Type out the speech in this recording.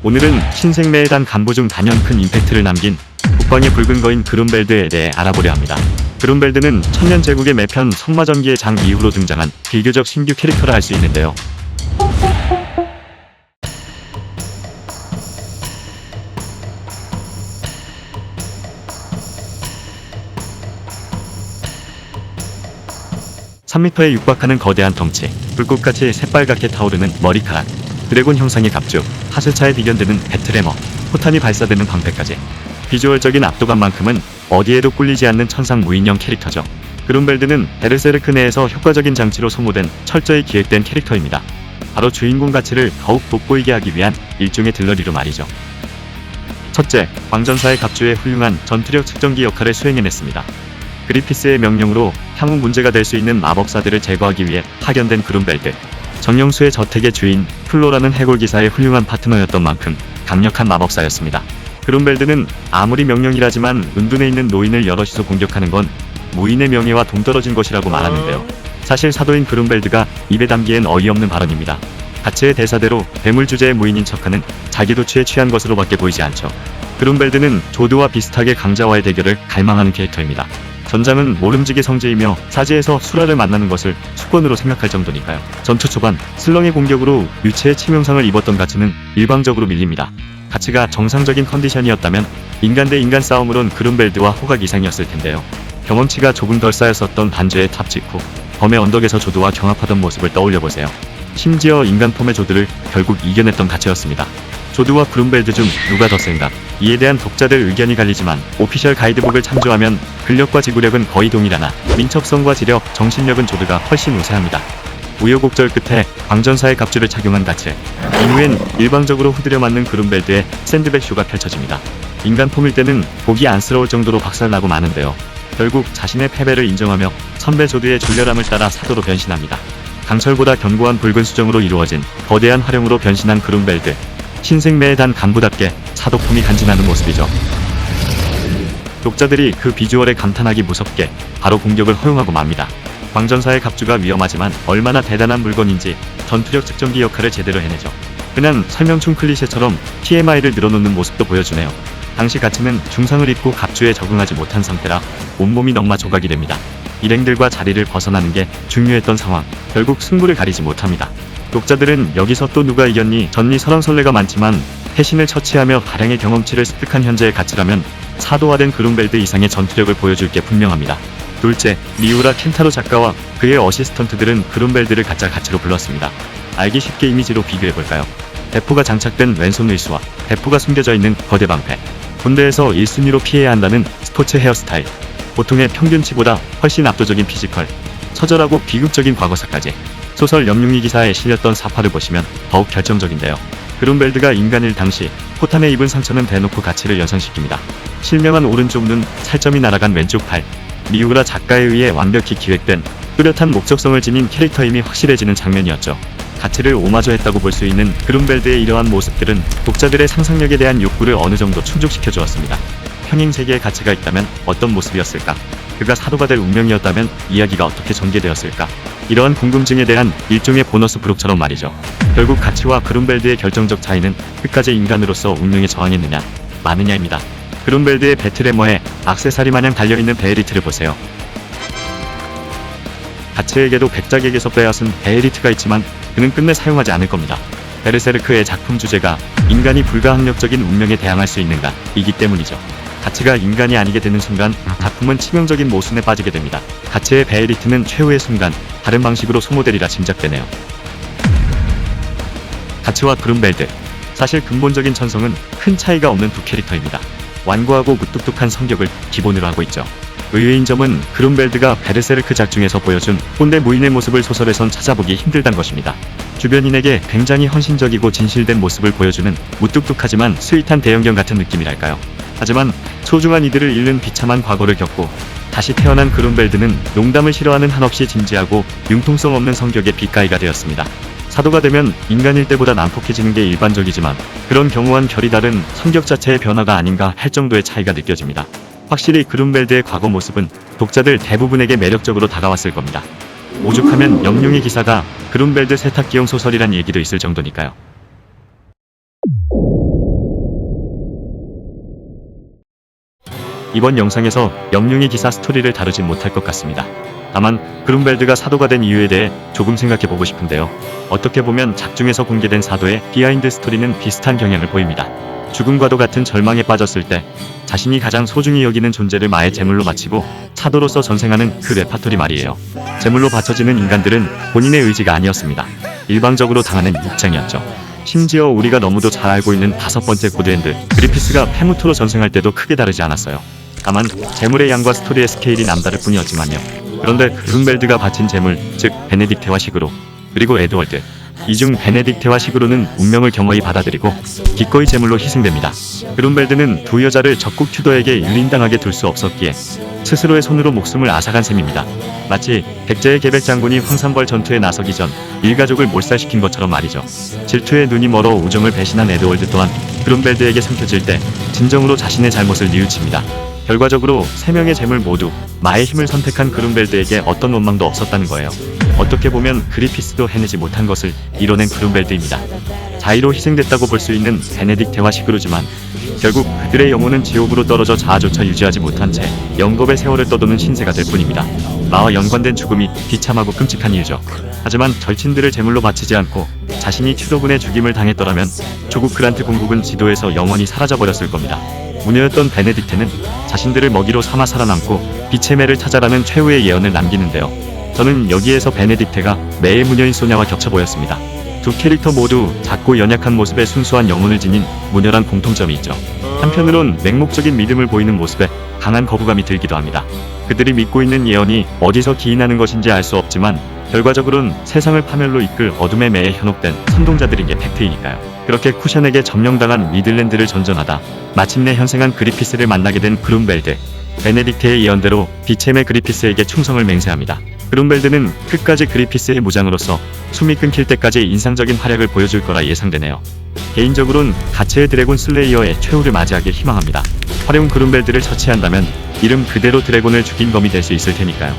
오늘은 신생매에 간부 중 단연 큰 임팩트를 남긴 국방의 붉은 거인 그룬벨드에 대해 알아보려 합니다. 그룬벨드는 천년 제국의 매편 성마전기의 장 이후로 등장한 비교적 신규 캐릭터라 할 수 있는데요. (3m에) 육박하는 거대한 덩치, 불꽃같이 새빨갛게 타오르는 머리카락, 드래곤 형상의 갑주, 하스차에 비견되는 배틀해머, 포탄이 발사되는 방패까지 비주얼적인 압도감만큼은 어디에도 꿀리지 않는 천상 무인형 캐릭터죠. 그룬벨드는 베르세르크 내에서 효과적인 장치로 소모된 철저히 기획된 캐릭터입니다. 바로 주인공 가치를 더욱 돋보이게 하기 위한 일종의 들러리로 말이죠. 첫째, 광전사의 갑주에 훌륭한 전투력 측정기 역할을 수행해냈습니다. 그리피스의 명령으로 향후 문제가 될 수 있는 마법사들을 제거하기 위해 파견된 그룬벨드. 정령수의 저택의 주인 플로라는 해골기사의 훌륭한 파트너였던 만큼 강력한 마법사였습니다. 그룬벨드는 아무리 명령이라지만 은둔에 있는 노인을 여럿이서 공격하는 건 무인의 명예와 동떨어진 것이라고 말하는데요. 사실 사도인 그룬벨드가 입에 담기엔 어이없는 발언입니다. 가츠의 대사대로 괴물 주제의 무인인 척하는 자기도 취한 것으로밖에 보이지 않죠. 그룬벨드는 조드와 비슷하게 강자와의 대결을 갈망하는 캐릭터입니다. 전장은 모름지기 성지이며 사지에서 수라를 만나는 것을 수권으로 생각할 정도니까요. 전투 초반 슬렁의 공격으로 유체의 치명상을 입었던 가츠는 일방적으로 밀립니다. 가츠가 정상적인 컨디션이었다면 인간 대 인간 싸움으론 그룬벨드와 호각 이상이었을 텐데요. 경험치가 조금 덜 쌓였었던 반주의 탑 직후 범의 언덕에서 조드와 경합하던 모습을 떠올려보세요. 심지어 인간 폼의 조드를 결국 이겨냈던 가츠였습니다. 조드와 그룬벨드 중 누가 더 센가? 이에 대한 독자들 의견이 갈리지만 오피셜 가이드북을 참조하면 근력과 지구력은 거의 동일하나 민첩성과 지력, 정신력은 조드가 훨씬 우세합니다. 우여곡절 끝에 광전사의 갑주를 착용한 가츠. 이후엔 일방적으로 후드려 맞는 그룬벨드의 샌드백 쇼가 펼쳐집니다. 인간 폼일 때는 보기 안쓰러울 정도로 박살나고 마는데요. 결국 자신의 패배를 인정하며 선배 조드의 졸렬함을 따라 사도로 변신합니다. 강철보다 견고한 붉은 수정으로 이루어진 거대한 화룡으로 변신한 그룬벨드. 신생매에 간부답게 사도품이 간지나는 모습이죠. 독자들이 그 비주얼에 감탄하기 무섭게 바로 공격을 허용하고 맙니다. 광전사의 갑주가 위험하지만 얼마나 대단한 물건인지 전투력 측정기 역할을 제대로 해내죠. 그냥 설명충 클리셰처럼 TMI를 늘어놓는 모습도 보여주네요. 당시 가츠는 중상을 입고 갑주에 적응하지 못한 상태라 온몸이 넝마 조각이 됩니다. 일행들과 자리를 벗어나는 게 중요했던 상황. 결국 승부를 가리지 못합니다. 독자들은 여기서 또 누가 이겼니 졌니 설왕설래가 많지만 해신을 처치하며 다량의 경험치를 습득한 현재의 가츠라면 사도화된 그룬벨드 이상의 전투력을 보여줄 게 분명합니다. 둘째, 미우라 켄타로 작가와 그의 어시스턴트들은 그룬벨드를 가짜 가츠로 불렀습니다. 알기 쉽게 이미지로 비교해볼까요? 대포가 장착된 왼손 의수와 대포가 숨겨져 있는 거대 방패, 군대에서 1순위로 피해야 한다는 스포츠 헤어스타일, 보통의 평균치보다 훨씬 압도적인 피지컬, 처절하고 비극적인 과거사까지 소설 염룡이 기사에 실렸던 사파를 보시면 더욱 결정적인데요. 그룬벨드가 인간일 당시 포탄에 입은 상처는 대놓고 가치를 연상시킵니다. 실명한 오른쪽 눈, 살점이 날아간 왼쪽 팔. 미우라 작가에 의해 완벽히 기획된 뚜렷한 목적성을 지닌 캐릭터임이 확실해지는 장면이었죠. 가치를 오마주했다고 볼 수 있는 그룬벨드의 이러한 모습들은 독자들의 상상력에 대한 욕구를 어느 정도 충족시켜 주었습니다. 평행세계에 가치가 있다면 어떤 모습이었을까? 그가 사도가 될 운명이었다면 이야기가 어떻게 전개되었을까? 이러한 궁금증에 대한 일종의 보너스 부록처럼 말이죠. 결국 가치와 그룬벨드의 결정적 차이는 끝까지 인간으로서 운명에 저항했느냐 마느냐입니다. 그룬벨드의 배틀해머에 액세서리 마냥 달려있는 베에리트를 보세요. 가츠에게도 백작에게서 빼앗은 베에리트가 있지만 그는 끝내 사용하지 않을 겁니다. 베르세르크의 작품 주제가 인간이 불가항력적인 운명에 대항할 수 있는가 이기 때문이죠. 가츠가 인간이 아니게 되는 순간 작품은 치명적인 모순에 빠지게 됩니다. 가츠의 베에리트는 최후의 순간 다른 방식으로 소모되리라 짐작되네요. 가츠와 그룬벨드, 사실 근본적인 천성은 큰 차이가 없는 두 캐릭터입니다. 완고하고 무뚝뚝한 성격을 기본으로 하고 있죠. 의외인 점은 그룬벨드가 베르세르크 작중에서 보여준 꼰대 무인의 모습을 소설에선 찾아보기 힘들단 것입니다. 주변인에게 굉장히 헌신적이고 진실된 모습을 보여주는 무뚝뚝하지만 스윗한 대형견 같은 느낌이랄까요. 하지만 소중한 이들을 잃는 비참한 과거를 겪고 다시 태어난 그룬벨드는 농담을 싫어하는 한없이 진지하고 융통성 없는 성격의 빛가이가 되었습니다. 사도가 되면 인간일 때보다 난폭해지는 게 일반적이지만 그런 경우와는 별이 다른 성격 자체의 변화가 아닌가 할 정도의 차이가 느껴집니다. 확실히 그룬벨드의 과거 모습은 독자들 대부분에게 매력적으로 다가왔을 겁니다. 오죽하면 염룡의 기사가 그룬벨드 세탁기용 소설이란 얘기도 있을 정도니까요. 이번 영상에서 영웅의 기사 스토리를 다루진 못할 것 같습니다. 다만 그룬벨드가 사도가 된 이유에 대해 조금 생각해보고 싶은데요. 어떻게 보면 작중에서 공개된 사도의 비하인드 스토리는 비슷한 경향을 보입니다. 죽음과도 같은 절망에 빠졌을 때 자신이 가장 소중히 여기는 존재를 마의 제물로 바치고 사도로서 전생하는 그 레파토리 말이에요. 제물로 바쳐지는 인간들은 본인의 의지가 아니었습니다. 일방적으로 당하는 입장이었죠. 심지어 우리가 너무도 잘 알고 있는 5번째 고드핸드 그리피스가 페무토로 전생할 때도 크게 다르지 않았어요. 다만 제물의 양과 스토리의 스케일이 남다를 뿐이었지만요. 그런데 그룬벨드가 바친 제물, 즉 베네딕테와 시그로, 그리고 에드월드, 이 중 베네딕테와 시그로는 운명을 겸허히 받아들이고 기꺼이 제물로 희생됩니다. 그룬벨드는 두 여자를 적국 튜더에게 유린당하게 둘 수 없었기에 스스로의 손으로 목숨을 앗아간 셈입니다. 마치 백제의 계백 장군이 황산벌 전투에 나서기 전 일가족을 몰살시킨 것처럼 말이죠. 질투에 눈이 멀어 우정을 배신한 에드월드 또한 그룬벨드에게 삼켜질 때 진정으로 자신의 잘못을 뉘우칩니다. 결과적으로 3명의 제물 모두 마의 힘을 선택한 그룬벨드에게 어떤 원망도 없었다는 거예요. 어떻게 보면 그리피스도 해내지 못한 것을 이뤄낸 그룬벨드입니다. 자의로 희생됐다고 볼 수 있는 베네딕테와 시그루지만 결국 그들의 영혼은 지옥으로 떨어져 자아조차 유지하지 못한 채 영겁의 세월을 떠도는 신세가 될 뿐입니다. 마와 연관된 죽음이 비참하고 끔찍한 이유죠. 하지만 절친들을 제물로 바치지 않고 자신이 튜더군의 죽임을 당했더라면 조국 그란트 공국은 지도에서 영원히 사라져버렸을 겁니다. 무녀였던 베네딕테는 자신들을 먹이로 삼아 살아남고 빛의 매를 찾아라는 최후의 예언을 남기는데요. 저는 여기에서 베네딕테가 매의 무녀인 소냐와 겹쳐 보였습니다. 두 캐릭터 모두 작고 연약한 모습에 순수한 영혼을 지닌 무녀란 공통점이 있죠. 한편으론 맹목적인 믿음을 보이는 모습에 강한 거부감이 들기도 합니다. 그들이 믿고 있는 예언이 어디서 기인하는 것인지 알 수 없지만 결과적으로는 세상을 파멸로 이끌 어둠의 매에 현혹된 선동자들인 게 팩트이니까요. 그렇게 쿠션에게 점령당한 미들랜드를 전전하다 마침내 현생한 그리피스를 만나게 된 그룬벨드. 베네딕테의 예언대로 빛의 매 그리피스에게 충성을 맹세합니다. 그룬벨드는 끝까지 그리피스의 무장으로서 숨이 끊길 때까지 인상적인 활약을 보여줄 거라 예상되네요. 개인적으로는 가츠의 드래곤 슬레이어의 최후를 맞이하길 희망합니다. 화려운 그룬벨드를 처치한다면 이름 그대로 드래곤을 죽인 검이 될 수 있을 테니까요.